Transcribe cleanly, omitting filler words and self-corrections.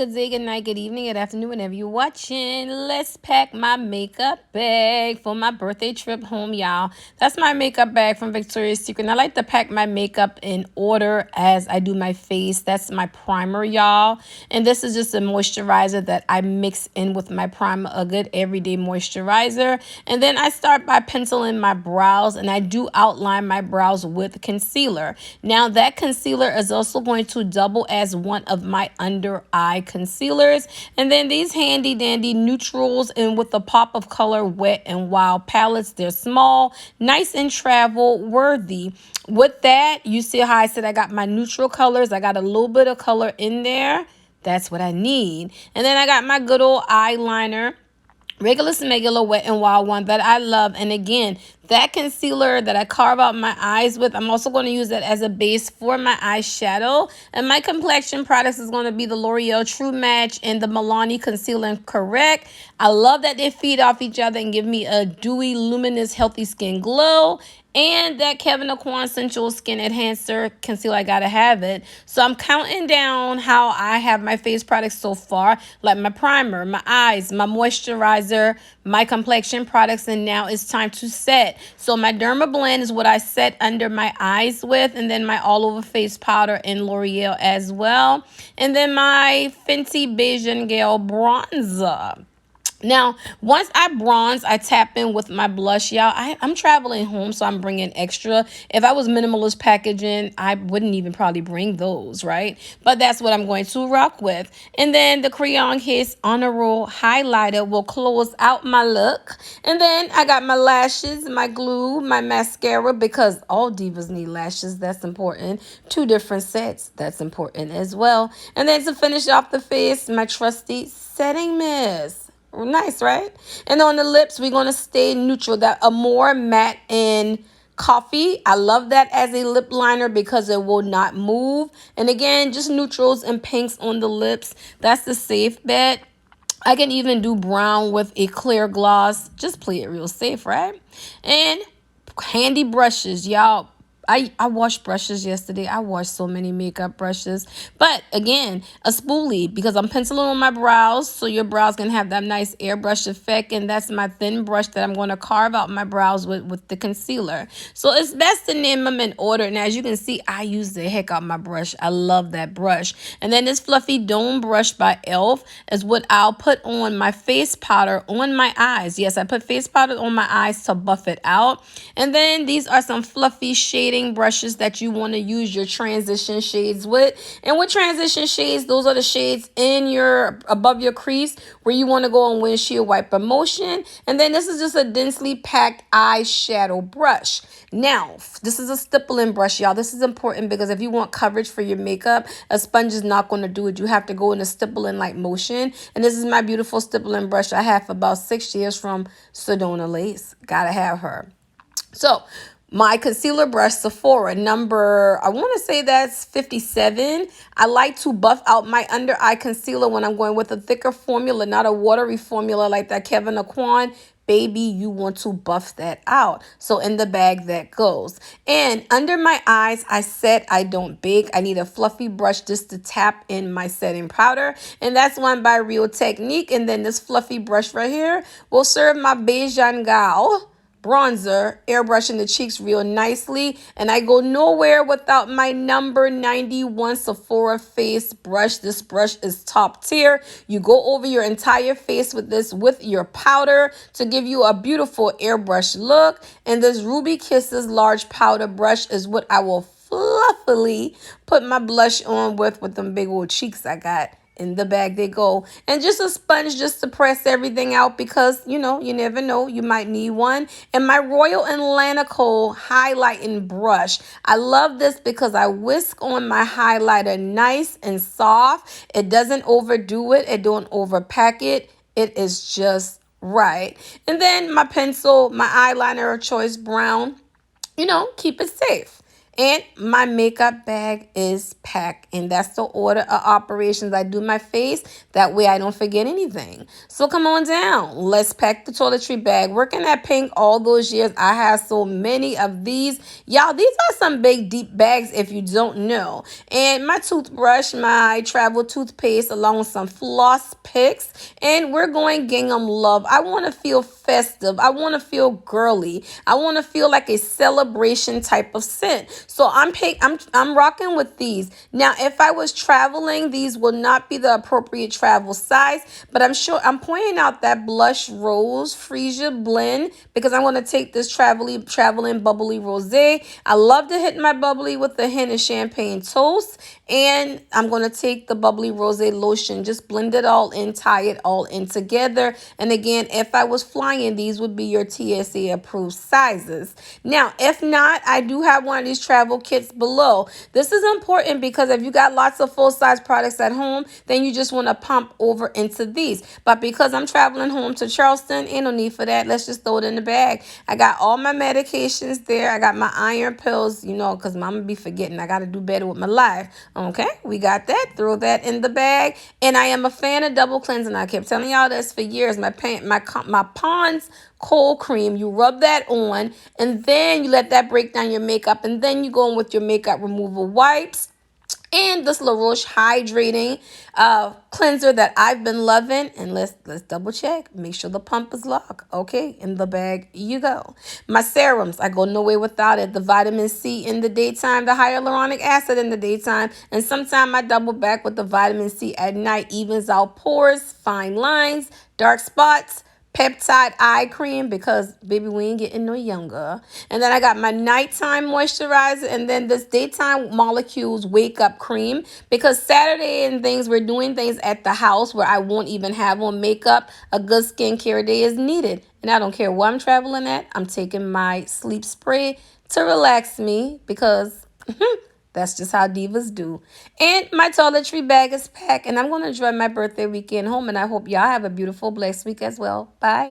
good day, good night, good evening, good afternoon, whenever you're watching. Let's pack my makeup bag for my birthday trip home, y'all. That's my makeup bag from Victoria's Secret. And I like to pack my makeup in order as I do my face. That's my primer, y'all. And this is just a moisturizer that I mix in with my primer, a good everyday moisturizer. And then I start by penciling my brows, and I do outline my brows with concealer. Now, that concealer is also going to double as one of my under eye concealers. And then these handy dandy neutrals and with a pop of color Wet and Wild palettes. They're small, nice and travel worthy. With that, you see how I said I got my neutral colors. I got a little bit of color in there. That's what I need. And then I got my good old eyeliner, regular smegular Wet and Wild one that I love. And again, that concealer that I carve out my eyes with, I'm also going to use that as a base for my eyeshadow. And my complexion products is going to be the L'Oreal True Match and the Milani Conceal and Correct. I love that they feed off each other and give me a dewy, luminous, healthy skin glow. And that Kevin Aucoin Sensual Skin Enhancer Concealer, I gotta have it. So I'm counting down how I have my face products so far, like my primer, my eyes, my moisturizer, my complexion products, and now it's time to set. So my Derma Blend is what I set under my eyes with, and then my all over face powder in L'Oreal as well. And then my Fenty Beige and Gale bronzer. Now, once I bronze, I tap in with my blush, y'all. I'm traveling home, so I'm bringing extra. If I was minimalist packaging, I wouldn't even probably bring those, right? But that's what I'm going to rock with. And then the Crayon Kiss Honor Roll highlighter will close out my look. And then I got my lashes, my glue, my mascara, because all divas need lashes. That's important. 2 different sets. That's important as well. And then to finish off the face, my trusty setting mist. Nice, right? And on the lips, we're going to stay neutral. That Amore Matte in Coffee. I love that as a lip liner because it will not move. And again, just neutrals and pinks on the lips. That's the safe bet. I can even do brown with a clear gloss. Just play it real safe, right? And handy brushes, y'all. I washed brushes yesterday. I washed so many makeup brushes. But again, a spoolie because I'm penciling on my brows. So your brows can have that nice airbrush effect. And that's my thin brush that I'm going to carve out my brows with the concealer. So it's best to name them in order. And as you can see, I use the heck out of my brush. I love that brush. And then this fluffy dome brush by e.l.f. is what I'll put on my face powder on my eyes. Yes, I put face powder on my eyes to buff it out. And then these are some fluffy shading brushes that you want to use your transition shades with. And with transition shades, those are the shades in your above your crease where you want to go on windshield wiper motion. And then this is just a densely packed eyeshadow brush. Now, this is a stippling brush, y'all. This is important because if you want coverage for your makeup, a sponge is not going to do it. You have to go in a stippling like motion. And this is my beautiful stippling brush I have for about 6 years from Sedona Lace. Gotta have her. So my concealer brush, Sephora, number, I want to say that's 57. I like to buff out my under eye concealer when I'm going with a thicker formula, not a watery formula like that Kevin Aucoin. Baby, you want to buff that out. So in the bag that goes. And under my eyes, I said I don't bake. I need a fluffy brush just to tap in my setting powder. And that's one by Real Technique. And then this fluffy brush right here will serve my Beige and Gale bronzer, airbrushing the cheeks real nicely. And I go nowhere without my number 91 Sephora face brush. This brush is top tier. You go over your entire face with this with your powder to give you a beautiful airbrush look. And this Ruby Kisses large powder brush is what I will fluffily put my blush on with them big old cheeks I got. In the bag they go. And just a sponge just to press everything out because, you know, you never know. You might need one. And my Royal Atlantico highlighting brush. I love this because I whisk on my highlighter nice and soft. It doesn't overdo it. It don't overpack it. It is just right. And then my pencil, my eyeliner of choice brown. You know, keep it safe. And my makeup bag is packed. And that's the order of operations. I do my face. That way I don't forget anything. So come on down. Let's pack the toiletry bag. Working at Pink all those years, I have so many of these. Y'all, these are some big, deep bags if you don't know. And my toothbrush, my travel toothpaste, along with some floss picks. And we're going gingham love. I want to feel festive. I want to feel girly. I want to feel like a celebration type of scent. So I'm rocking with these. Now, if I was traveling, these will not be the appropriate travel size, but I'm pointing out that blush rose freesia blend because I'm going to take this traveling bubbly rosé. I love to hit my bubbly with a hint of champagne toast, and I'm going to take the bubbly rosé lotion, just blend it all in, tie it all in together. And again, if I was flying, these would be your TSA approved sizes. Now, if not, I do have one of these travel kits below. This is important because if you got lots of full-size products at home, then you just want to pump over into these. But because I'm traveling home to Charleston, ain't no need for that. Let's just throw it in the bag. I got all my medications there. I got my iron pills, because mama be forgetting. I got to do better with my life. Okay, we got that. Throw that in the bag. And I am a fan of double cleansing. I kept telling y'all this for years. My Pond's cold cream, you rub that on, and then you let that break down your makeup, and then you go in with your makeup removal wipes and this La Roche hydrating cleanser that I've been loving. And let's double check, make sure the pump is locked. Okay, in the bag you go. My serums, I go nowhere without it. The vitamin C in the daytime, the hyaluronic acid in the daytime, and sometimes I double back with the vitamin C at night. Evens out pores, fine lines, dark spots. Peptide eye cream because baby we ain't getting no younger. And then I got my nighttime moisturizer, and then this daytime molecules wake up cream because Saturday and things we're doing things at the house where I won't even have on makeup. A good skincare day is needed, and I don't care where I'm traveling at. I'm taking my sleep spray to relax me because that's just how divas do. And my toiletry bag is packed, and I'm going to enjoy my birthday weekend home, and I hope y'all have a beautiful, blessed week as well. Bye.